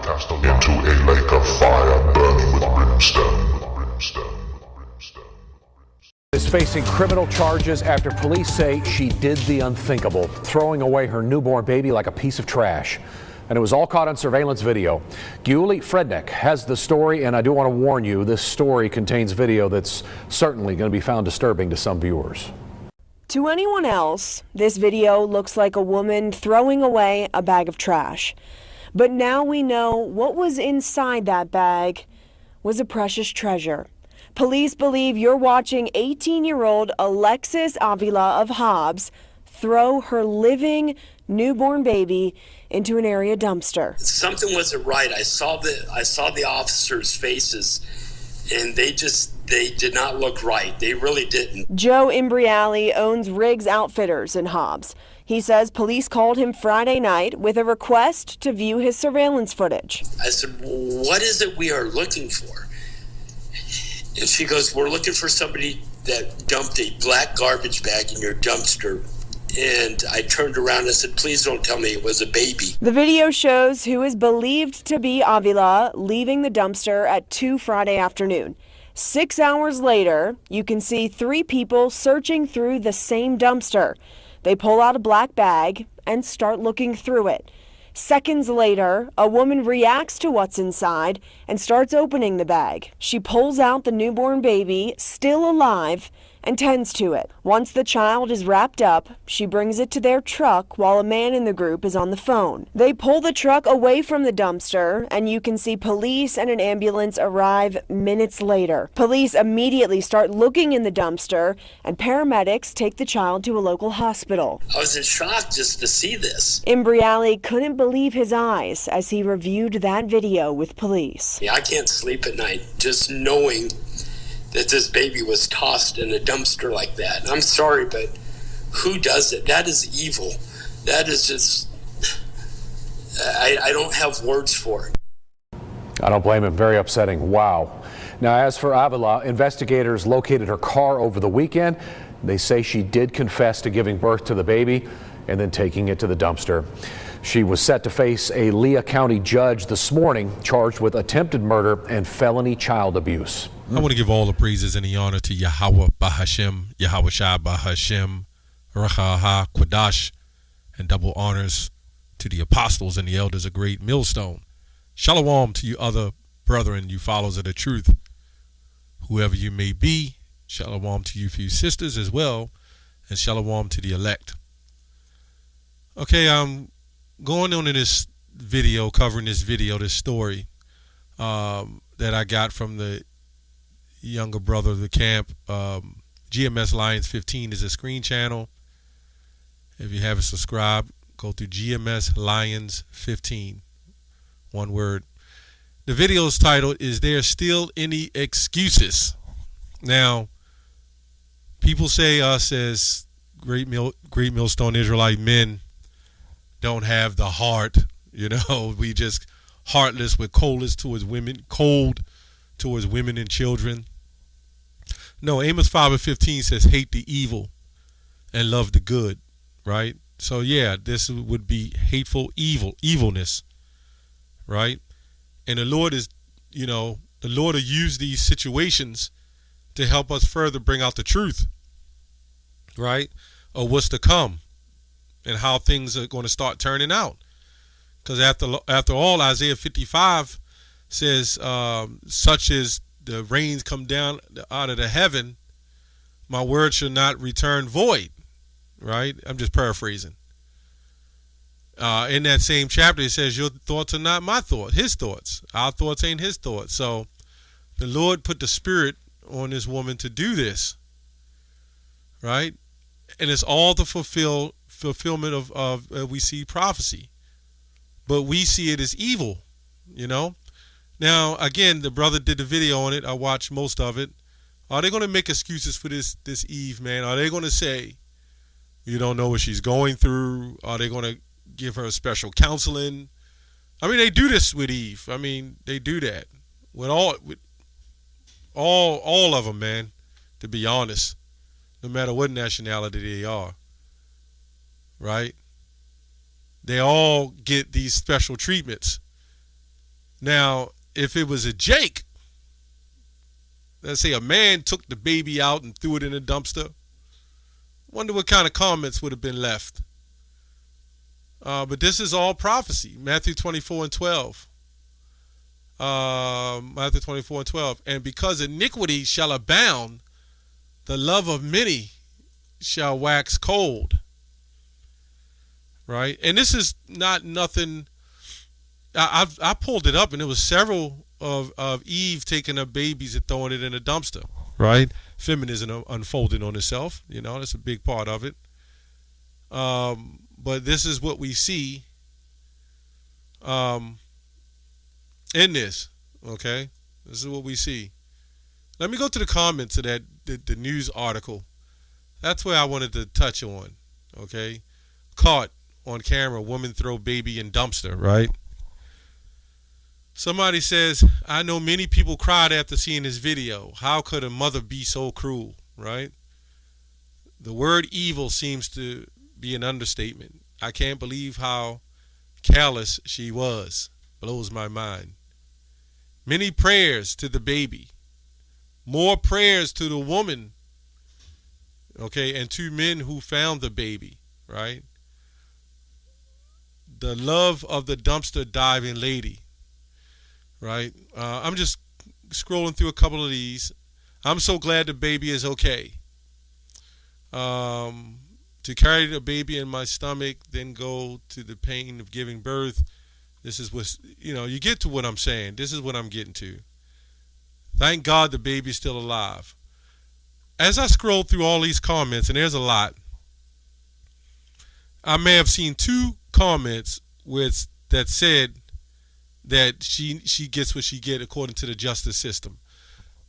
into a lake of fire burning with brimstone. Is facing criminal charges after police say she did the unthinkable, throwing away her newborn baby like a piece of trash. And it was all caught on surveillance video. Giuli Frednik has the story, and I do want to warn you, this story contains video that's certainly going to be found disturbing to some viewers. To anyone else, this video looks like a woman throwing away a bag of trash. But now we know what was inside that bag was a precious treasure. Police believe you're watching 18-year-old Alexis Avila of Hobbs throw her living newborn baby into an area dumpster. Something wasn't right. I saw the officers' faces, and they did not look right. They really didn't. Joe Imbriali owns Riggs Outfitters in Hobbs. He says police called him Friday night with a request to view his surveillance footage. I said, what is it we are looking for? And she goes, we're looking for somebody that dumped a black garbage bag in your dumpster. And I turned around and said, please don't tell me it was a baby. The video shows who is believed to be Avila leaving the dumpster at 2 Friday afternoon. 6 hours later, you can see 3 people searching through the same dumpster. They pull out a black bag and start looking through it. Seconds later, a woman reacts to what's inside and starts opening the bag. She pulls out the newborn baby, still alive, and tends to it. Once the child is wrapped up, she brings it to their truck while a man in the group is on the phone. They pull the truck away from the dumpster, and you can see police and an ambulance arrive minutes later. Police immediately start looking in the dumpster, and paramedics take the child to a local hospital. I was in shock just to see this. Imbriali couldn't believe his eyes as he reviewed that video with police. I can't sleep at night just knowing that this baby was tossed in a dumpster like that. I'm sorry, but who does it? That is evil. That is just, I don't have words for it. I don't blame him. Very upsetting. Wow. Now, as for Avila, investigators located her car over the weekend. They say she did confess to giving birth to the baby and then taking it to the dumpster. She was set to face a Lea County judge this morning, charged with attempted murder and felony child abuse. I want to give all the praises and the honor to Yahweh Bahashem, Yahweh Shai Bahashem, Rachaha Quadash, and double honors to the apostles and the elders of Great Millstone. Shalom to you other brethren, you followers of the truth, whoever you may be. Shalom to you few sisters as well, and shalom to the elect. Okay, I'm going on in this video, covering this video, this story that I got from the younger brother of the camp. GMS Lions 15 is a screen channel. If you haven't subscribed, go to GMS Lions 15. One word. The video's titled, Is There Still Any Excuses? Now, people say us as Great Millstone Israelite men don't have the heart, we just heartless, with cold towards women and children. No, Amos 5:15 says hate the evil and love the good, right? So yeah, this would be hateful evilness, right? And the Lord is, the Lord will use these situations to help us further bring out the truth, right? Or what's to come and how things are going to start turning out. Because after all, Isaiah 55 says, such as the rains come down out of the heaven, my word shall not return void, right? I'm just paraphrasing. In that same chapter, it says, your thoughts are not my thoughts, his thoughts. Our thoughts ain't his thoughts. So the Lord put the spirit on this woman to do this, right? And it's all to fulfillment of we see prophecy. But we see it as evil, Now, again, the brother did the video on it. I watched most of it. Are they going to make excuses for this Eve, man? Are they going to say, you don't know what she's going through? Are they going to give her special counseling? I mean, they do this with Eve. I mean, they do that with all of them, man, to be honest, no matter what nationality they are, right? They all get these special treatments. Now, if it was a Jake, let's say a man took the baby out and threw it in a dumpster, wonder what kind of comments would have been left. But this is all prophecy. Matthew 24:12. Matthew 24:12. And because iniquity shall abound, the love of many shall wax cold. Right? And this is not nothing. I pulled it up, and there was several of Eve taking up babies and throwing it in a dumpster. Right? Feminism unfolding on itself. You know, that's a big part of it. But this is what we see in this. Okay? This is what we see. Let me go to the comments of the news article. That's where I wanted to touch on. Okay? Caught on camera, woman throw baby in dumpster, right? Somebody says, I know many people cried after seeing this video. How could a mother be so cruel, right? The word evil seems to be an understatement. I can't believe how callous she was. Blows my mind. Many prayers to the baby. More prayers to the woman, okay, and 2 men who found the baby, right? The love of the dumpster diving lady, right? I'm just scrolling through a couple of these. I'm so glad the baby is okay. To carry the baby in my stomach, then go to the pain of giving birth. This is what, you get to what I'm saying. This is what I'm getting to. Thank God the baby's still alive. As I scroll through all these comments, and there's a lot, I may have seen 2 comments that said that she gets what she get according to the justice system.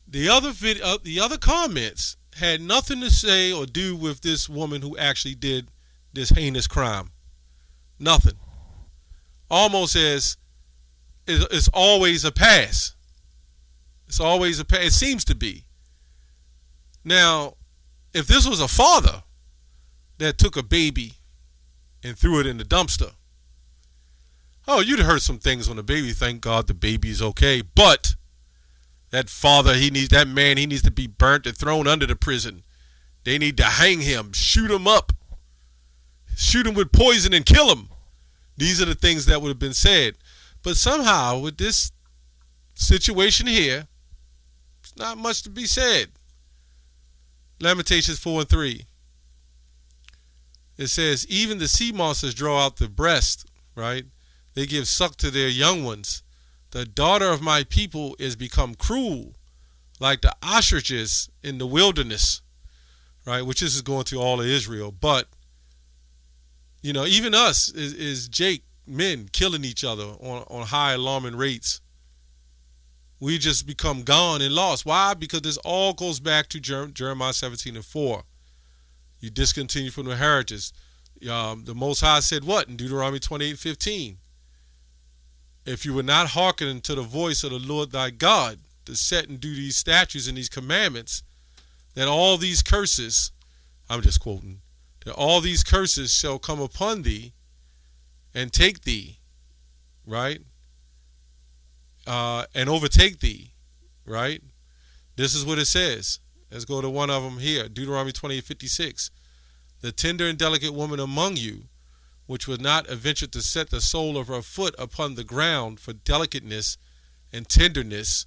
The other comments had nothing to say or do with this woman who actually did this heinous crime. Nothing. Almost as it's always a pass. It's always a pass. It seems to be. Now, if this was a father that took a baby and threw it in the dumpster, oh, you'd have heard some things on the baby. Thank God the baby is okay. But that father, he needs to be burnt and thrown under the prison. They need to hang him, shoot him up, shoot him with poison and kill him. These are the things that would have been said. But somehow, with this situation here, there's not much to be said. Lamentations 4:3. It says, even the sea monsters draw out the breast, right? They give suck to their young ones. The daughter of my people is become cruel, like the ostriches in the wilderness, right? Which this is going to all of Israel. But, even us is Jake, men killing each other on high alarming rates. We just become gone and lost. Why? Because this all goes back to Jeremiah 17:4. You discontinue from the heritage. The Most High said what in Deuteronomy 28:15? If you were not hearkening to the voice of the Lord thy God to set and do these statutes and these commandments, then all these curses, I'm just quoting, that all these curses shall come upon thee and take thee, right? And overtake thee, right? This is what it says. Let's go to one of them here. Deuteronomy 28:56. The tender and delicate woman among you, which would not adventure to set the sole of her foot upon the ground for delicateness and tenderness.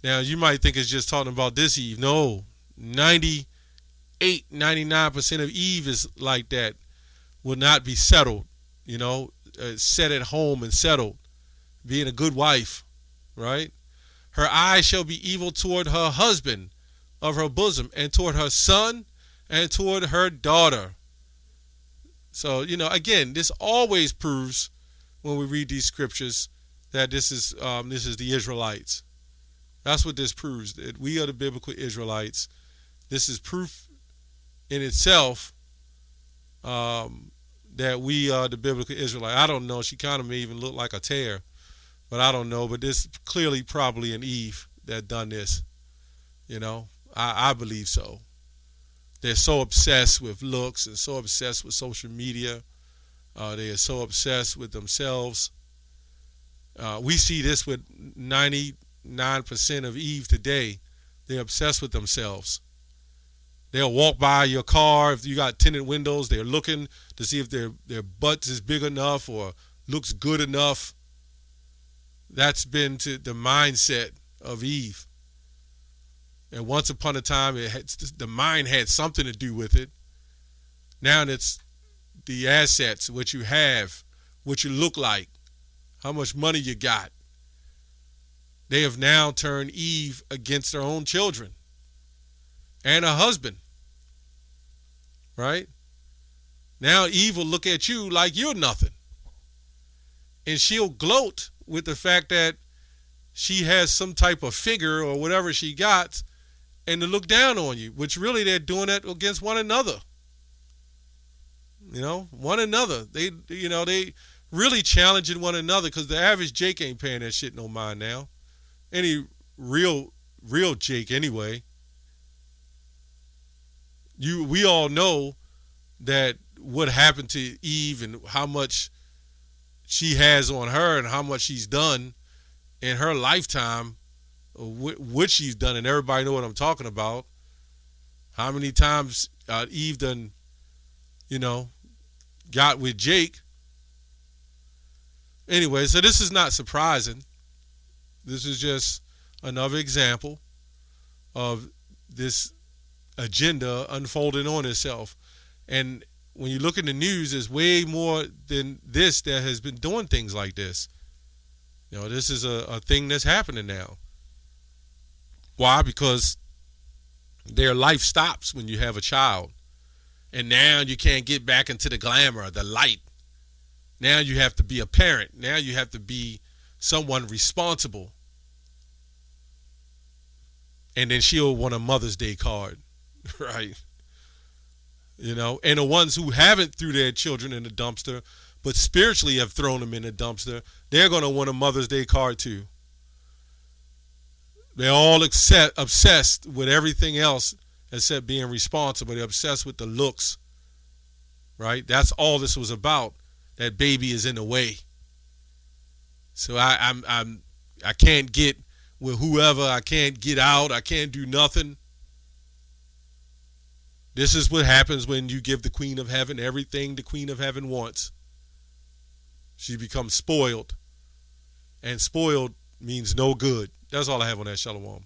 Now, you might think it's just talking about this Eve. No, 99% of Eve is like that. Will not be settled, set at home and settled, being a good wife, right? Her eyes shall be evil toward her husband of her bosom, and toward her son, and toward her daughter. So, again, this always proves when we read these scriptures that this is the Israelites. That's what this proves, that we are the biblical Israelites. This is proof in itself that we are the biblical Israelite. I don't know. She kind of may even look like a tear, but I don't know. But this clearly probably an Eve that done this. I believe so. They're so obsessed with looks and so obsessed with social media. They are so obsessed with themselves. We see this with 99% of Eve today. They're obsessed with themselves. They'll walk by your car if you got tinted windows. They're looking to see if their butt is big enough or looks good enough. That's been to the mindset of Eve. And once upon a time, the mind had something to do with it. Now it's the assets, what you have, what you look like, how much money you got. They have now turned Eve against their own children and her husband. Right? Now Eve will look at you like you're nothing. And she'll gloat with the fact that she has some type of figure or whatever she got, and to look down on you, which really they're doing it against one another. One another. They really challenging one another, because the average Jake ain't paying that shit no mind now. Any real Jake anyway. We all know that what happened to Eve and how much she has on her and how much she's done in her lifetime, what she's done, and everybody know what I'm talking about. How many times Eve done, got with Jake. Anyway, so this is not surprising. This is just another example of this agenda unfolding on itself. And when you look in the news, there's way more than this that has been doing things like this. This is a thing that's happening now. Why? Because their life stops when you have a child. And now you can't get back into the glamour, the light. Now you have to be a parent. Now you have to be someone responsible. And then she'll want a Mother's Day card, right? And the ones who haven't threw their children in the dumpster, but spiritually have thrown them in the dumpster, they're going to want a Mother's Day card too. They're all obsessed with everything else except being responsible. They're obsessed with the looks, right? That's all this was about. That baby is in the way. So I can't get with whoever. I can't get out. I can't do nothing. This is what happens when you give the Queen of Heaven everything the Queen of Heaven wants. She becomes spoiled. And spoiled means no good. That's all I have on that. Shalom.